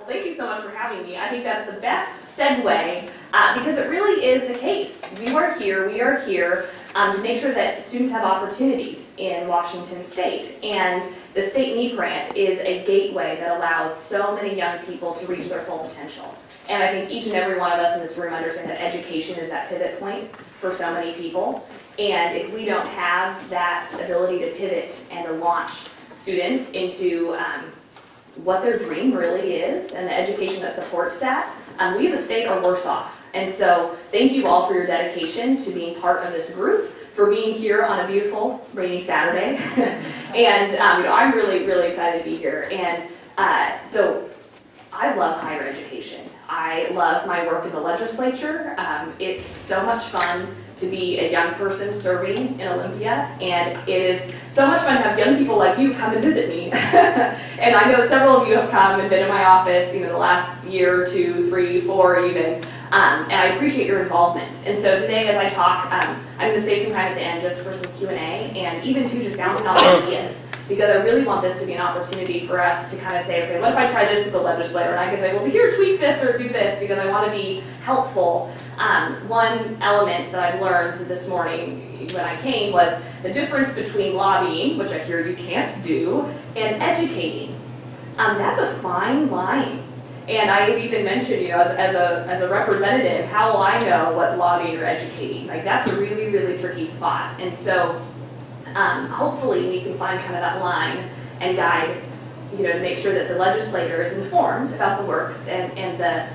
Well, thank you so much for having me. I think that's the best segue because it really is the case. We are here to make sure that students have opportunities in Washington State. And the state NEED grant is a gateway that allows so many young people to reach their full potential. And I think each and every one of us in this room understand that education is that pivot point for so many people. And if we don't have that ability to pivot and to launch students into what their dream really is and the education that supports that, we as a state are worse off. And so thank you all for your dedication to being part of this group, for being here on a beautiful rainy Saturday. And I'm really, really excited to be here. And so I love higher education. I love my work in the legislature. It's so much fun to be a young person serving in Olympia, and it is so much fun to have young people like you come and visit me. And I know several of you have come and been in my office, the last year, 2, 3, 4 even, and I appreciate your involvement. And so today as I talk, I'm going to save some time at the end just for some Q&A, and even to just bouncing off ideas, because I really want this to be an opportunity for us to kind of say, okay, what if I try this with the legislator? And I can say, well, here, tweak this or do this, because I want to be helpful. One element that I've learned this morning when I came was the difference between lobbying, which I hear you can't do, and educating. That's a fine line. And I have even mentioned, as a representative, how will I know what's lobbying or educating? Like, that's a really, really tricky spot. And so hopefully we can find kind of that line and guide, to make sure that the legislator is informed about the work and the,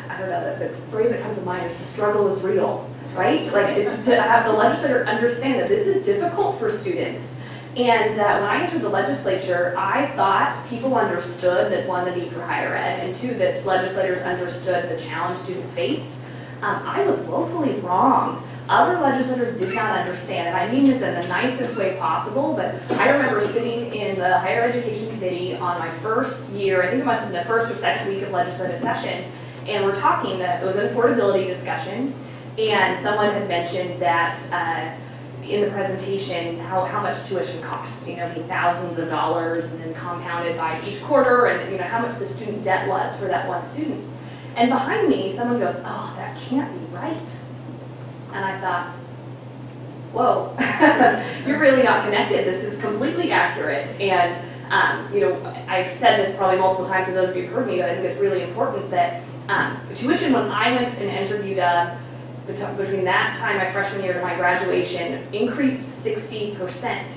I don't know, the phrase that comes to mind is the struggle is real, right? Like to have the legislator understand that this is difficult for students. And when I entered the legislature, I thought people understood that one, the need for higher ed, and two, that legislators understood the challenge students faced. I was woefully wrong. Other legislators did not understand, and I mean this in the nicest way possible, but I remember sitting in the Higher Education Committee on my first year, I think it must have been the first or second week of legislative session, and we're talking that it was an affordability discussion, and someone had mentioned that in the presentation how much tuition costs, being thousands of dollars and then compounded by each quarter, and how much the student debt was for that one student. And behind me, someone goes, oh, that can't be right. And I thought, whoa, you're really not connected. This is completely accurate. And, I've said this probably multiple times to those of you who've heard me, but I think it's really important that tuition, when I went and entered UW, between that time, my freshman year to my graduation, increased 60%.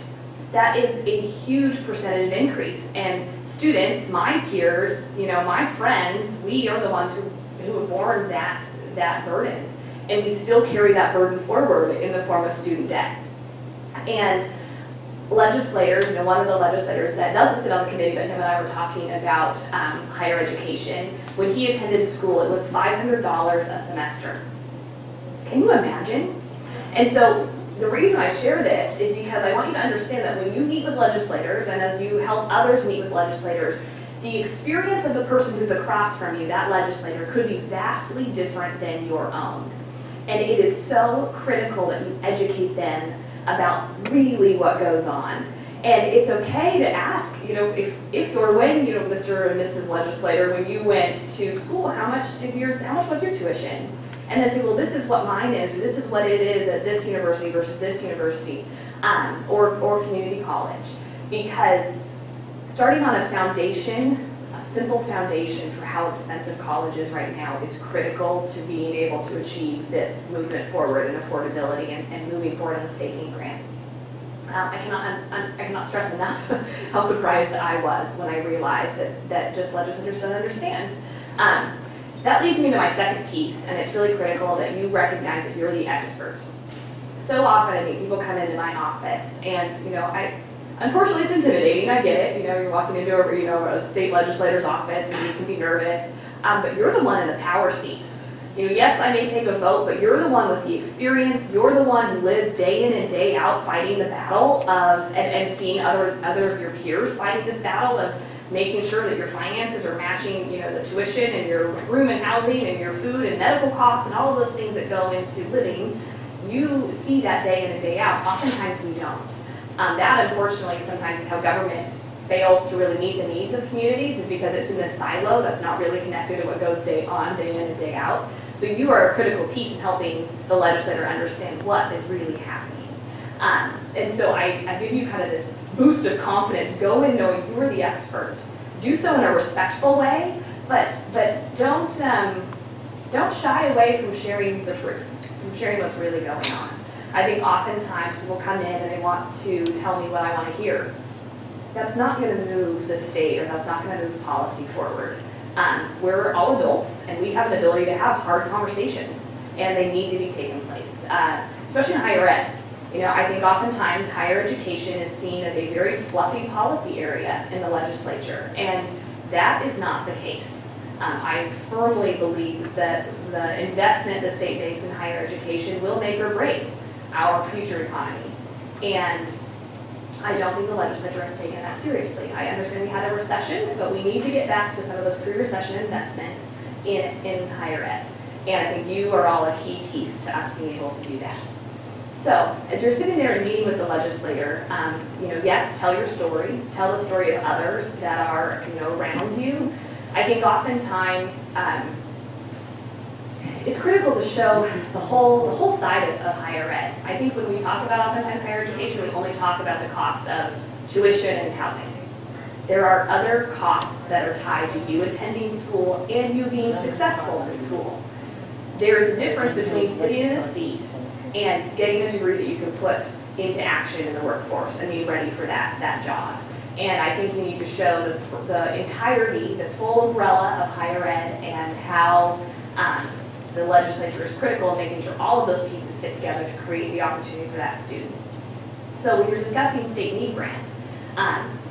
That is a huge percentage increase. And students, my peers, my friends, we are the ones who have borne that burden. And we still carry that burden forward in the form of student debt. And legislators, one of the legislators that doesn't sit on the committee, but him and I were talking about higher education. When he attended school, it was $500 a semester. Can you imagine? And so the reason I share this is because I want you to understand that when you meet with legislators, and as you help others meet with legislators, the experience of the person who's across from you, that legislator, could be vastly different than your own. And it is so critical that you educate them about really what goes on. And it's okay to ask, if or when, Mr. and Mrs. Legislator, when you went to school, how much was your tuition? And then say, well, this is what mine is, or this is what it is at this university versus this university, or community college. Because starting on a foundation, a simple foundation for how expensive college is right now is critical to being able to achieve this movement forward in affordability and moving forward in the state NEED grant. I cannot stress enough how surprised I was when I realized that just legislators don't understand. That leads me to my second piece, and it's really critical that you recognize that you're the expert. So often, people come into my office, and unfortunately, it's intimidating. I get it. You're walking into a state legislator's office, and you can be nervous. But you're the one in the power seat. Yes, I may take a vote, but you're the one with the experience. You're the one who lives day in and day out fighting the battle and seeing other of your peers fighting this battle of making sure that your finances are matching, the tuition and your room and housing and your food and medical costs and all of those things that go into living. You see that day in and day out. Oftentimes we don't. That, unfortunately, sometimes is how government fails to really meet the needs of communities is because it's in this silo that's not really connected to what goes day on, day in, and day out. So you are a critical piece in helping the legislator understand what is really happening. And so I give you kind of this boost of confidence. Go in knowing you are the expert. Do so in a respectful way, but don't shy away from sharing the truth, from sharing what's really going on. I think oftentimes people come in and they want to tell me what I want to hear. That's not going to move the state, or that's not going to move policy forward. We're all adults, and we have an ability to have hard conversations, and they need to be taking place, especially in higher ed. You know, I think oftentimes higher education is seen as a very fluffy policy area in the legislature, and that is not the case. I firmly believe that the investment the state makes in higher education will make or break our future economy. And I don't think the legislature has taken that seriously. I understand we had a recession, but we need to get back to some of those pre-recession investments in higher ed. And I think you are all a key piece to us being able to do that. So, as you're sitting there and meeting with the legislator, yes, tell your story. Tell the story of others that are, around you. I think oftentimes it's critical to show the whole side of higher ed. I think when we talk about oftentimes higher education, we only talk about the cost of tuition and housing. There are other costs that are tied to you attending school and you being successful in school. There is a difference between sitting in a seat and getting a degree that you can put into action in the workforce and be ready for that job. And I think you need to show the entirety, this full umbrella of higher ed, and how the legislature is critical in making sure all of those pieces fit together to create the opportunity for that student. So when you're discussing state need grant,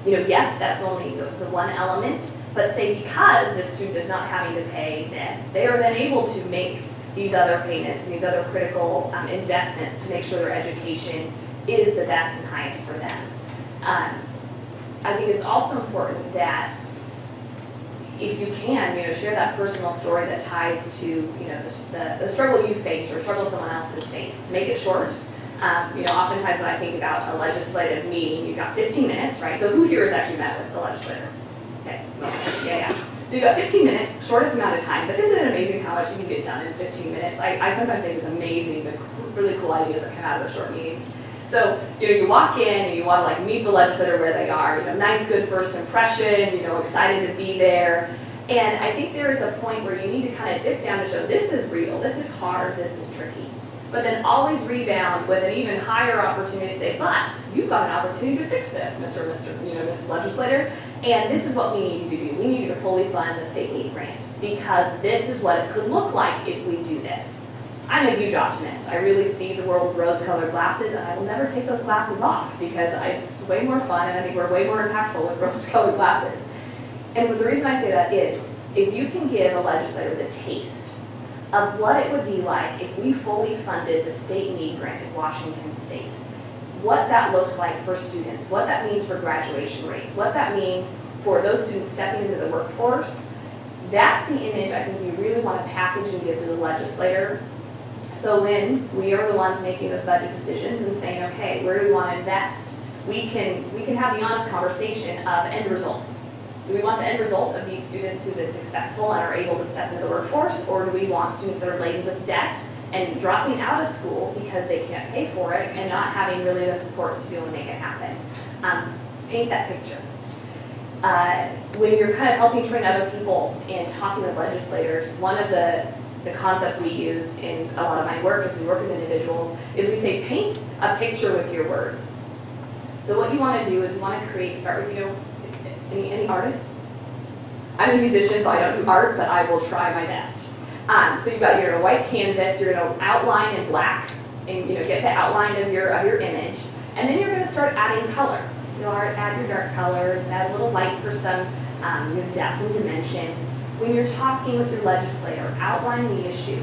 yes, that's only the one element, but say because the student is not having to pay this, they are then able to make these other payments and these other critical investments to make sure their education is the best and highest for them. I think it's also important that if you can, share that personal story that ties to, the struggle you face or struggle someone else has faced. Make it short. Oftentimes when I think about a legislative meeting, you've got 15 minutes, right? So who here has actually met with the legislator? Okay, yeah. So you've got 15 minutes, shortest amount of time, but isn't it amazing how much you can get done in 15 minutes? I sometimes think it's amazing, the really cool ideas that come out of those short meetings. So, you walk in and you want to meet the legislator where they are, nice, good first impression, excited to be there. And I think there is a point where you need to kind of dip down to show this is real, this is hard, this is tricky. But then always rebound with an even higher opportunity to say, but you've got an opportunity to fix this, Mrs. Legislator, and this is what we need you to do. We need you to fully fund the state need grant because this is what it could look like if we do this. I'm a huge optimist. I really see the world with rose-colored glasses, and I will never take those glasses off because it's way more fun, and I think we're way more impactful with rose-colored glasses. And the reason I say that is, if you can give a legislator the taste of what it would be like if we fully funded the state need grant in Washington State, what that looks like for students, what that means for graduation rates, what that means for those students stepping into the workforce, that's the image I think you really want to package and give to the legislator. So when we are the ones making those budget decisions and saying, okay, where do we want to invest? We can have the honest conversation of end result. Do we want the end result of these students who've been successful and are able to step into the workforce, or do we want students that are laden with debt and dropping out of school because they can't pay for it and not having really the supports to be able to make it happen? Paint that picture. When you're kind of helping train other people and talking with legislators, one of the concepts we use in a lot of my work as we work with individuals is we say paint a picture with your words. So what you want to do is you want to start with, any artists? I'm a musician, so I don't do art, but I will try my best. So you've got your white canvas, you're going to outline in black, and get the outline of your image, and then you're going to start adding color. You'll add your dark colors and add a little light for some depth and dimension. When you're talking with your legislator, outline the issue,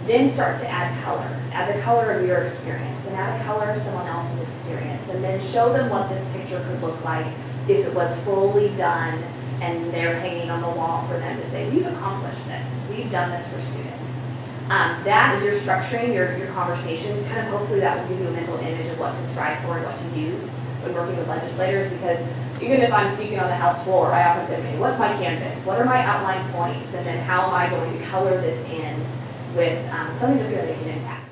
then start to add color. Add the color of your experience, and add a color of someone else's experience, and then show them what this picture could look like if it was fully done and they're hanging on the wall for them to say, we've accomplished this, we've done this for students. That, as you're structuring your conversations, kind of hopefully that will give you a mental image of what to strive for and what to use. when working with legislators, because even if I'm speaking on the House floor, I often say, okay, what's my canvas? What are my outline points? And then how am I going to color this in with something that's going to make an impact?